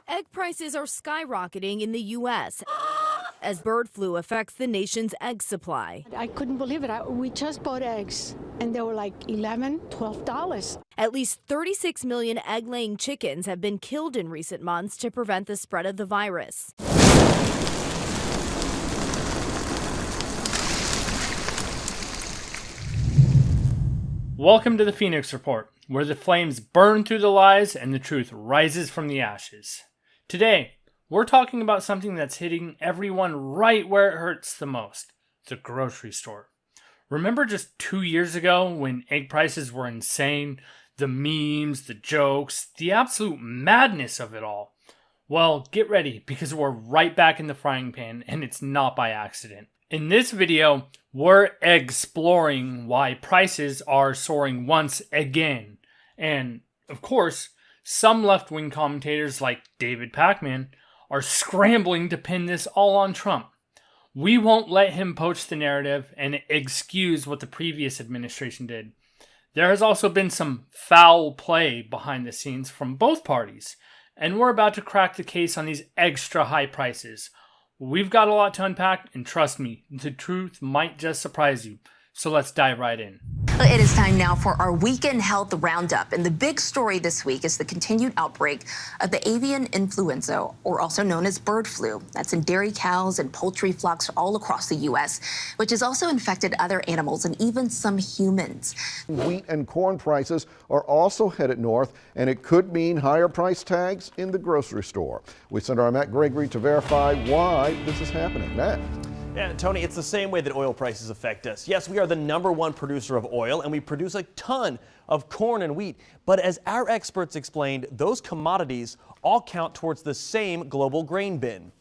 Egg prices are skyrocketing in the U.S. as bird flu affects the nation's egg supply. I couldn't believe it. We just bought eggs, and they were like $11, $12. At least 36 million egg-laying chickens have been killed in recent months to prevent the spread of the virus. Welcome to the Phoenix Report, where the flames burn through the lies and the truth rises from the ashes. Today, we're talking about something that's hitting everyone right where it hurts the most, the grocery store. Remember just 2 years ago when egg prices were insane? The memes, the jokes, the absolute madness of it all. Well, get ready because we're right back in the frying pan and it's not by accident. In this video, we're exploring why prices are soaring once again. And, of course, some left-wing commentators like David Pakman are scrambling to pin this all on Trump. We won't let him poach the narrative and excuse what the previous administration did. There has also been some foul play behind the scenes from both parties, and we're about to crack the case on these extra high prices. We've got a lot to unpack, and trust me, the truth might just surprise you. So let's dive right in. It is time now for our Weekend Health Roundup. And the big story this week is the continued outbreak of the avian influenza, or also known as bird flu. That's in dairy cows and poultry flocks all across the U.S., which has also infected other animals and even some humans. Wheat and corn prices are also headed north, and it could mean higher price tags in the grocery store. We sent our Matt Gregory to verify why this is happening. Matt. Yeah, Tony, it's the same way that oil prices affect us. Yes, we are the #1 producer of oil, and we produce a ton of corn and wheat. But as our experts explained, those commodities all count towards the same global grain bin.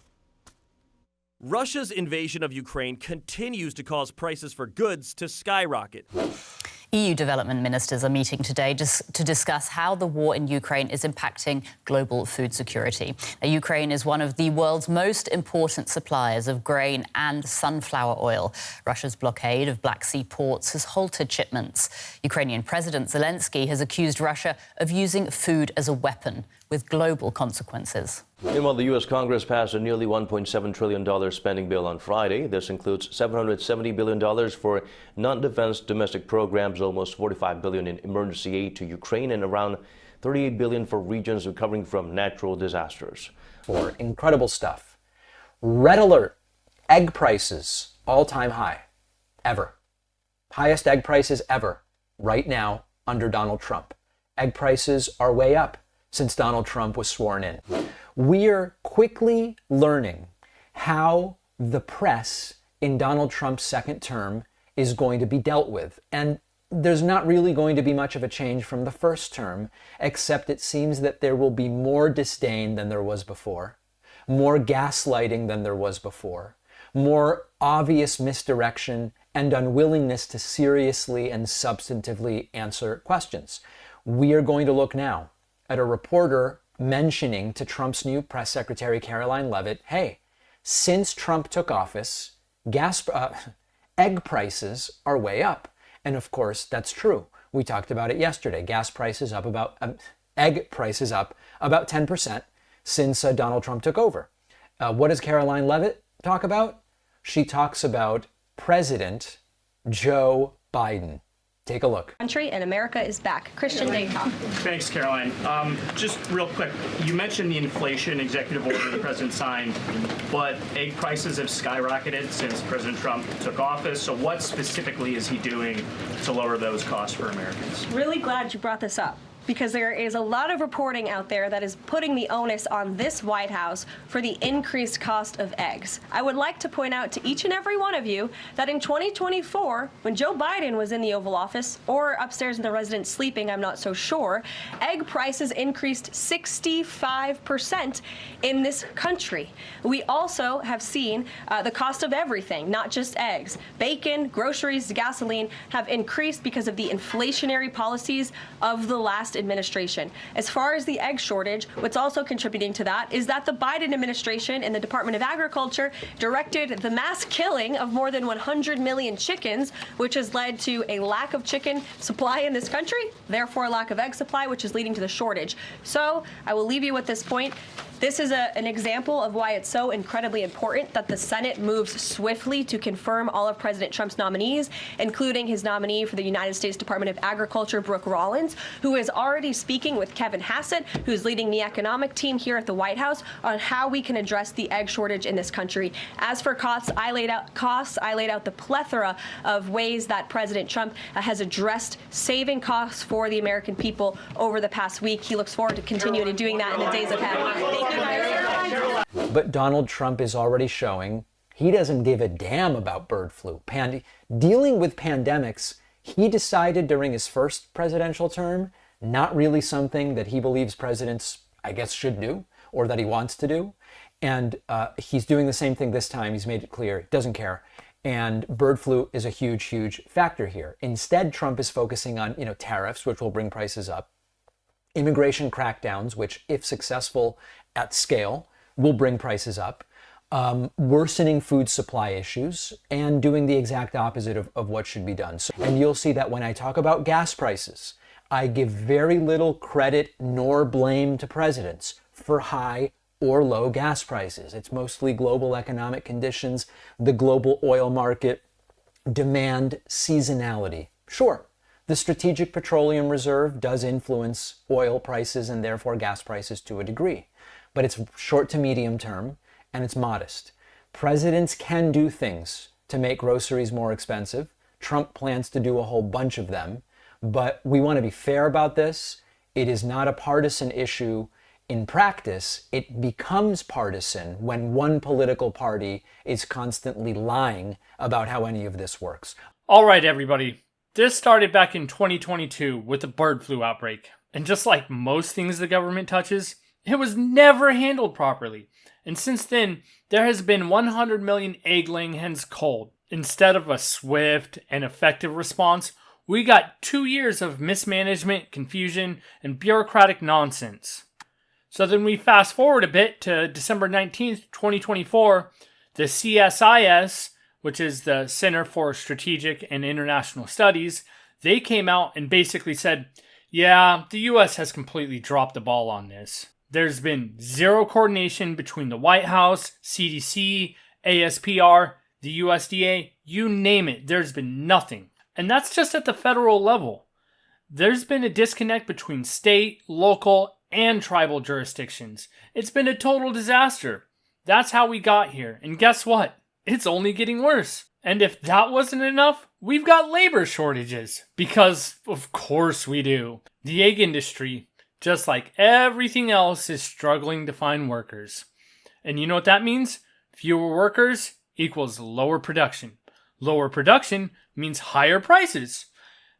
Russia's invasion of Ukraine continues to cause prices for goods to skyrocket. EU development ministers are meeting today to discuss how the war in Ukraine is impacting global food security. Now, Ukraine is one of the world's most important suppliers of grain and sunflower oil. Russia's blockade of Black Sea ports has halted shipments. Ukrainian President Zelensky has accused Russia of using food as a weapon, with global consequences. Meanwhile, the U.S. Congress passed a nearly $1.7 trillion spending bill on Friday. This includes $770 billion for non-defense domestic programs, almost $45 billion in emergency aid to Ukraine, and around $38 billion for regions recovering from natural disasters. For incredible stuff. Red alert. Egg prices, all-time high. Ever. Highest egg prices ever. Right now, under Donald Trump. Egg prices are way up since Donald Trump was sworn in. We're quickly learning how the press in Donald Trump's second term is going to be dealt with. And there's not really going to be much of a change from the first term, except it seems that there will be more disdain than there was before, more gaslighting than there was before, more obvious misdirection and unwillingness to seriously and substantively answer questions. We are going to look now at a reporter mentioning to Trump's new press secretary, Caroline Leavitt, hey, since Trump took office, egg prices are way up. And of course, that's true. We talked about it yesterday. Egg prices up about 10% since Donald Trump took over. What does Caroline Leavitt talk about? She talks about President Joe Biden. Take a look. Country and America is back. Christian Daycock. Thanks, Caroline. Just real quick, you mentioned the inflation executive order the president signed, but egg prices have skyrocketed since President Trump took office. So what specifically is he doing to lower those costs for Americans? Really glad you brought this up, because there is a lot of reporting out there that is putting the onus on this White House for the increased cost of eggs. I would like to point out to each and every one of you that in 2024, when Joe Biden was in the Oval Office, or upstairs in the residence sleeping, I'm not so sure, egg prices increased 65% in this country. We also have seen the cost of everything, not just eggs. Bacon, groceries, gasoline have increased because of the inflationary policies of the last administration. As far as the egg shortage, what's also contributing to that is that the Biden administration and the Department of Agriculture directed the mass killing of more than 100 million chickens, which has led to a lack of chicken supply in this country, therefore a lack of egg supply, which is leading to the shortage. So I will leave you with this point. This is an example of why it's so incredibly important that the Senate moves swiftly to confirm all of President Trump's nominees, including his nominee for the United States Department of Agriculture, Brooke Rollins, who is already speaking with Kevin Hassett, who's leading the economic team here at the White House, on how we can address the egg shortage in this country. As for costs, I laid out the plethora of ways that President Trump has addressed saving costs for the American people over the past week. He looks forward to continuing doing that in the days ahead. Thank you, guys. But Donald Trump is already showing he doesn't give a damn about bird flu. Dealing with pandemics, he decided during his first presidential term, not really something that he believes presidents, I guess, should do or that he wants to do. And he's doing the same thing this time. He's made it clear, he doesn't care. And bird flu is a huge, huge factor here. Instead, Trump is focusing on, tariffs, which will bring prices up, immigration crackdowns, which, if successful at scale, will bring prices up, worsening food supply issues, and doing the exact opposite of what should be done. And you'll see that when I talk about gas prices, I give very little credit nor blame to presidents for high or low gas prices. It's mostly global economic conditions, the global oil market, demand, seasonality. Sure, the Strategic Petroleum Reserve does influence oil prices and therefore gas prices to a degree, but it's short to medium term and it's modest. Presidents can do things to make groceries more expensive. Trump plans to do a whole bunch of them, but we want to be fair about this. It is not a partisan issue. In practice, it becomes partisan when one political party is constantly lying about how any of this works. All right, everybody. This started back in 2022 with the bird flu outbreak. And just like most things the government touches, it was never handled properly. And since then, there has been 100 million egg-laying hens culled. Instead of a swift and effective response, we got 2 years of mismanagement, confusion, and bureaucratic nonsense. So then we fast forward a bit to December 19th, 2024, the CSIS, which is the Center for Strategic and International Studies, they came out and basically said, yeah, the US has completely dropped the ball on this. There's been zero coordination between the White House, CDC, ASPR, the USDA, you name it, there's been nothing. And that's just at the federal level. There's been a disconnect between state, local, and tribal jurisdictions. It's been a total disaster. That's how we got here. And guess what? It's only getting worse. And if that wasn't enough, we've got labor shortages. Because, of course we do. The egg industry, just like everything else, is struggling to find workers. And you know what that means? Fewer workers equals lower production. Lower production means higher prices.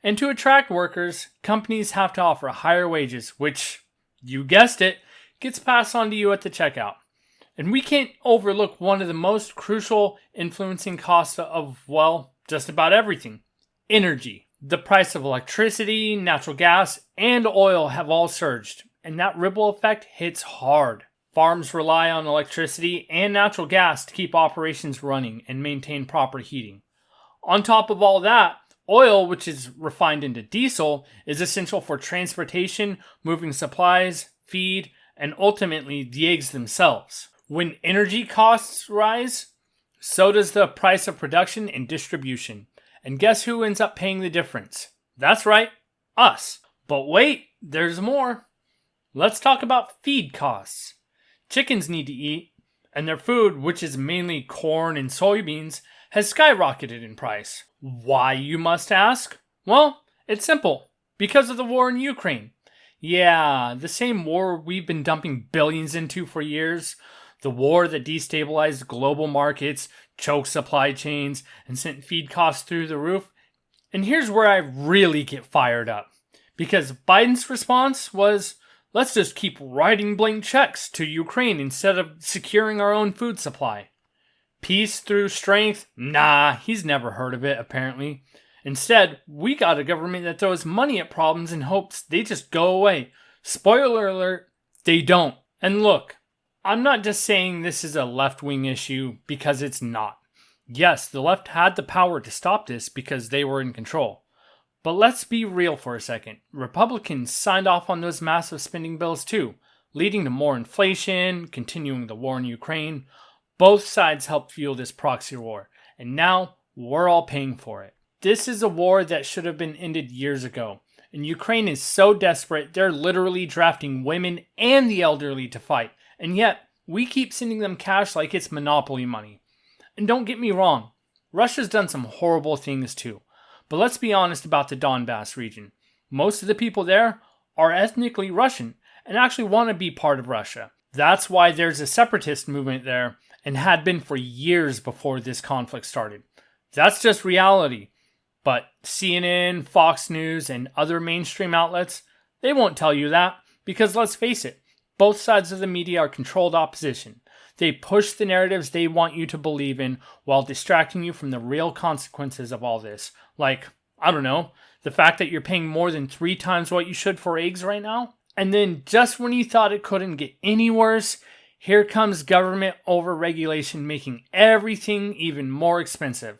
And to attract workers, companies have to offer higher wages, which, you guessed it, gets passed on to you at the checkout. And we can't overlook one of the most crucial influencing costs of, well, just about everything. Energy. The price of electricity, natural gas, and oil have all surged, and that ripple effect hits hard. Farms rely on electricity and natural gas to keep operations running and maintain proper heating. On top of all that, oil, which is refined into diesel, is essential for transportation, moving supplies, feed, and ultimately the eggs themselves. When energy costs rise, so does the price of production and distribution. And guess who ends up paying the difference? That's right, us. But wait, there's more. Let's talk about feed costs. Chickens need to eat, and their food, which is mainly corn and soybeans, has skyrocketed in price. Why, you must ask? Well, it's simple. Because of the war in Ukraine. Yeah, the same war we've been dumping billions into for years. The war that destabilized global markets, choked supply chains, and sent feed costs through the roof. And here's where I really get fired up. Because Biden's response was, let's just keep writing blank checks to Ukraine instead of securing our own food supply. Peace through strength? Nah, he's never heard of it, apparently. Instead, we got a government that throws money at problems in hopes they just go away. Spoiler alert, they don't. And look, I'm not just saying this is a left-wing issue because it's not. Yes, the left had the power to stop this because they were in control. But let's be real for a second. Republicans signed off on those massive spending bills too. leading to more inflation, continuing the war in Ukraine. Both sides helped fuel this proxy war, and now we're all paying for it. This is a war that should have been ended years ago, and Ukraine is so desperate they're literally drafting women and the elderly to fight, and yet we keep sending them cash like it's monopoly money. And don't get me wrong, Russia's done some horrible things too, but let's be honest about the Donbass region. Most of the people there are ethnically Russian and actually want to be part of Russia. That's why there's a separatist movement there and had been for years before this conflict started. That's just reality. But CNN, Fox News, and other mainstream outlets, they won't tell you that because let's face it, both sides of the media are controlled opposition. They push the narratives they want you to believe in while distracting you from the real consequences of all this. Like, I don't know, the fact that you're paying more than 3 times what you should for eggs right now? And then just when you thought it couldn't get any worse, here comes government overregulation making everything even more expensive.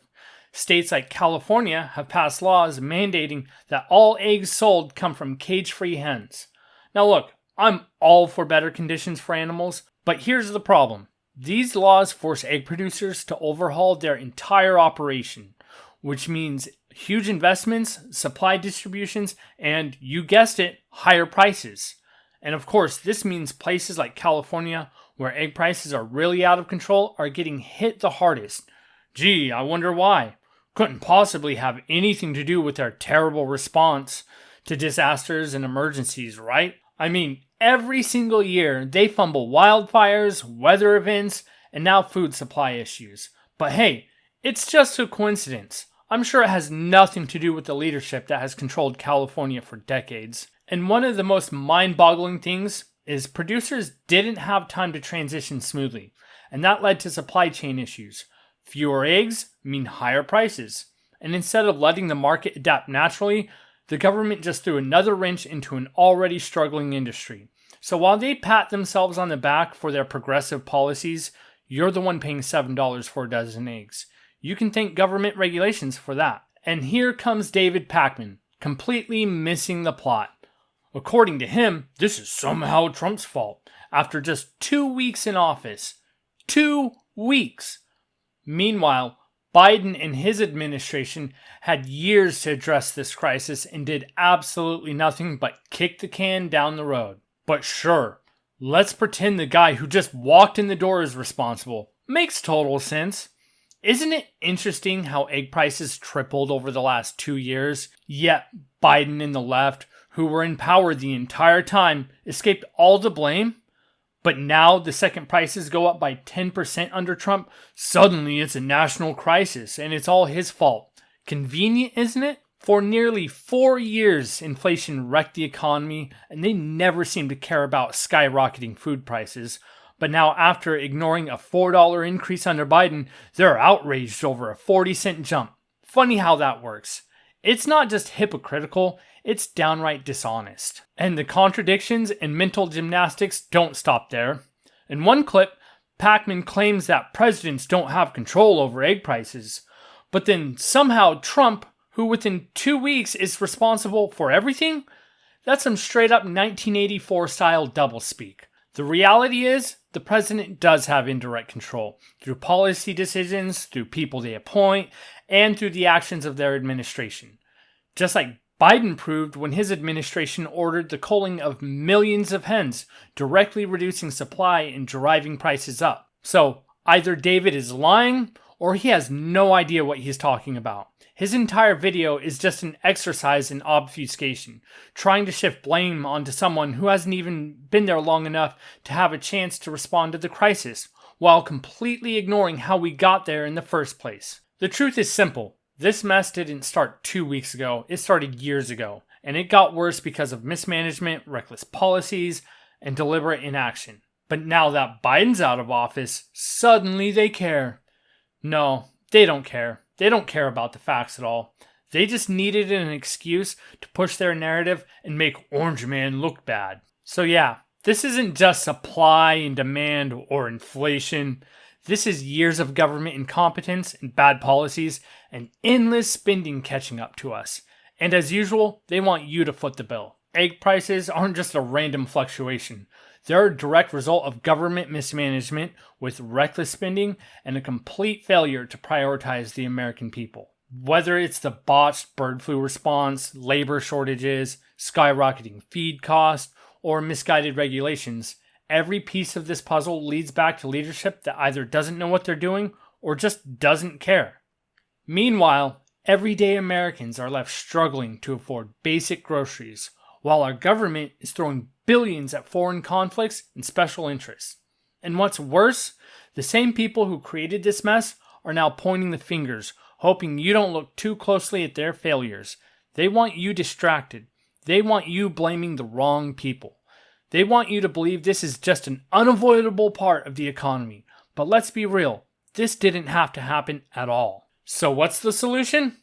States like California have passed laws mandating that all eggs sold come from cage-free hens. Now look, I'm all for better conditions for animals, but here's the problem. These laws force egg producers to overhaul their entire operation, which means huge investments, supply distributions, and, you guessed it, higher prices. And of course, this means places like California, where egg prices are really out of control, are getting hit the hardest. Gee, I wonder why. Couldn't possibly have anything to do with their terrible response to disasters and emergencies, right? I mean, every single year they fumble wildfires, weather events, and now food supply issues. But hey, it's just a coincidence. I'm sure it has nothing to do with the leadership that has controlled California for decades. And one of the most mind-boggling things is producers didn't have time to transition smoothly, and that led to supply chain issues. Fewer eggs mean higher prices. And instead of letting the market adapt naturally, the government just threw another wrench into an already struggling industry. So while they pat themselves on the back for their progressive policies, you're the one paying $7 for a dozen eggs. You can thank government regulations for that. And here comes David Pakman, completely missing the plot. According to him, this is somehow Trump's fault, after just 2 weeks in office. 2 weeks! Meanwhile, Biden and his administration had years to address this crisis and did absolutely nothing but kick the can down the road. But sure, let's pretend the guy who just walked in the door is responsible. Makes total sense. Isn't it interesting how egg prices tripled over the last 2 years, yet Biden and the left, who were in power the entire time, escaped all the blame? But now the second prices go up by 10% under Trump, suddenly it's a national crisis and it's all his fault. Convenient, isn't it? For nearly 4 years, inflation wrecked the economy and they never seemed to care about skyrocketing food prices. But now after ignoring a $4 increase under Biden, they're outraged over a 40-cent jump. Funny how that works. It's not just hypocritical, it's downright dishonest. And the contradictions and mental gymnastics don't stop there. In one clip, Pakman claims that presidents don't have control over egg prices. But then somehow Trump, who within 2 weeks is responsible for everything? That's some straight up 1984 style doublespeak. The reality is, the president does have indirect control through policy decisions, through people they appoint, and through the actions of their administration. Just like Biden proved when his administration ordered the culling of millions of hens, directly reducing supply and driving prices up. So either David is lying or he has no idea what he's talking about. His entire video is just an exercise in obfuscation, trying to shift blame onto someone who hasn't even been there long enough to have a chance to respond to the crisis, while completely ignoring how we got there in the first place. The truth is simple. This mess didn't start 2 weeks ago, it started years ago, and it got worse because of mismanagement, reckless policies, and deliberate inaction. But now that Biden's out of office, suddenly they care. No, they don't care. They don't care about the facts at all. They just needed an excuse to push their narrative and make Orange Man look bad. So yeah, this isn't just supply and demand or inflation. This is years of government incompetence and bad policies and endless spending catching up to us. And as usual, they want you to foot the bill. Egg prices aren't just a random fluctuation. They're a direct result of government mismanagement with reckless spending and a complete failure to prioritize the American people. Whether it's the botched bird flu response, labor shortages, skyrocketing feed costs, or misguided regulations, every piece of this puzzle leads back to leadership that either doesn't know what they're doing or just doesn't care. Meanwhile, everyday Americans are left struggling to afford basic groceries, while our government is throwing billions at foreign conflicts and special interests. And what's worse, the same people who created this mess are now pointing the fingers, hoping you don't look too closely at their failures. They want you distracted. They want you blaming the wrong people. They want you to believe this is just an unavoidable part of the economy. But let's be real, this didn't have to happen at all. So what's the solution?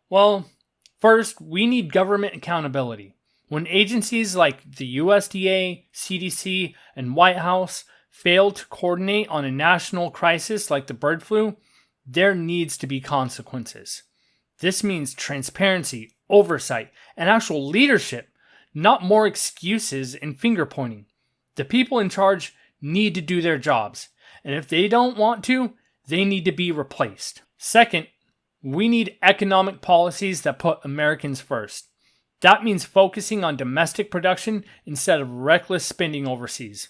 Well, first, we need government accountability. When agencies like the USDA, CDC, and White House fail to coordinate on a national crisis like the bird flu, there needs to be consequences. This means transparency, oversight, and actual leadership, not more excuses and finger pointing. The people in charge need to do their jobs, and if they don't want to, they need to be replaced. Second, we need economic policies that put Americans first. That means focusing on domestic production instead of reckless spending overseas.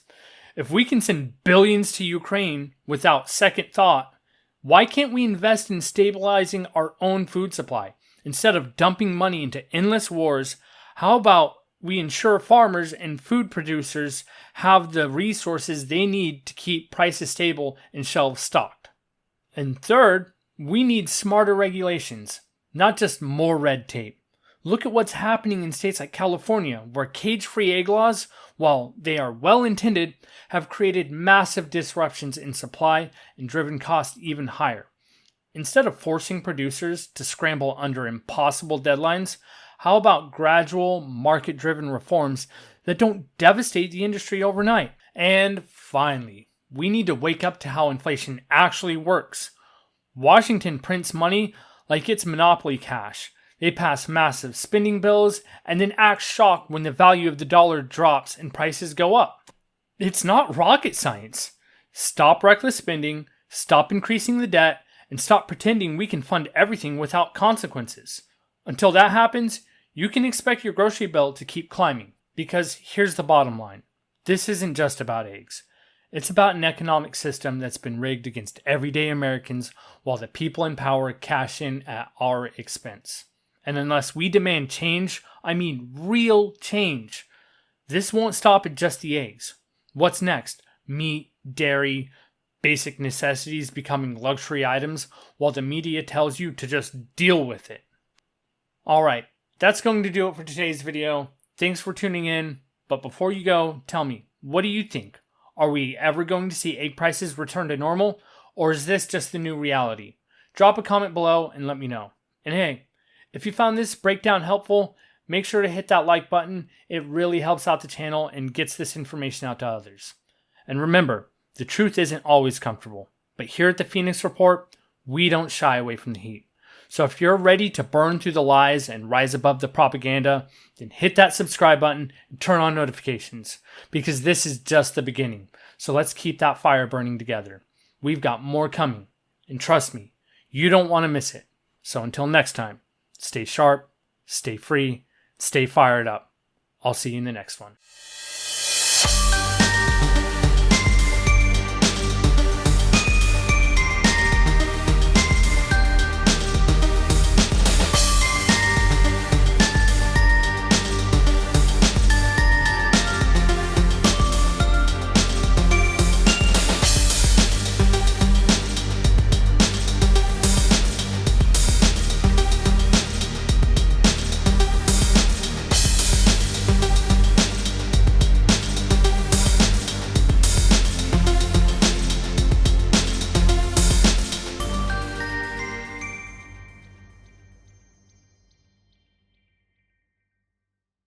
If we can send billions to Ukraine without second thought, why can't we invest in stabilizing our own food supply? Instead of dumping money into endless wars, how about we ensure farmers and food producers have the resources they need to keep prices stable and shelves stocked? And third, we need smarter regulations, not just more red tape. Look at what's happening in states like California, where cage-free egg laws, while they are well-intended, have created massive disruptions in supply and driven costs even higher. Instead of forcing producers to scramble under impossible deadlines, how about gradual, market-driven reforms that don't devastate the industry overnight? And finally, we need to wake up to how inflation actually works. Washington prints money like it's monopoly cash. They pass massive spending bills and then act shocked when the value of the dollar drops and prices go up. It's not rocket science. Stop reckless spending, stop increasing the debt, and stop pretending we can fund everything without consequences. Until that happens, you can expect your grocery bill to keep climbing. Because here's the bottom line. This isn't just about eggs. It's about an economic system that's been rigged against everyday Americans while the people in power cash in at our expense. And unless we demand change, I mean real change, this won't stop at just the eggs. What's next? Meat, dairy, basic necessities becoming luxury items while the media tells you to just deal with it. Alright, that's going to do it for today's video. Thanks for tuning in, but before you go, tell me, what do you think? Are we ever going to see egg prices return to normal, or is this just the new reality? Drop a comment below and let me know. And hey, if you found this breakdown helpful, make sure to hit that like button. It really helps out the channel and gets this information out to others. And remember, the truth isn't always comfortable, but here at the Phoenix Report, we don't shy away from the heat. So if you're ready to burn through the lies and rise above the propaganda, then hit that subscribe button and turn on notifications, because this is just the beginning. So let's keep that fire burning together. We've got more coming, and trust me, you don't want to miss it. So until next time, stay sharp, stay free, stay fired up. I'll see you in the next one.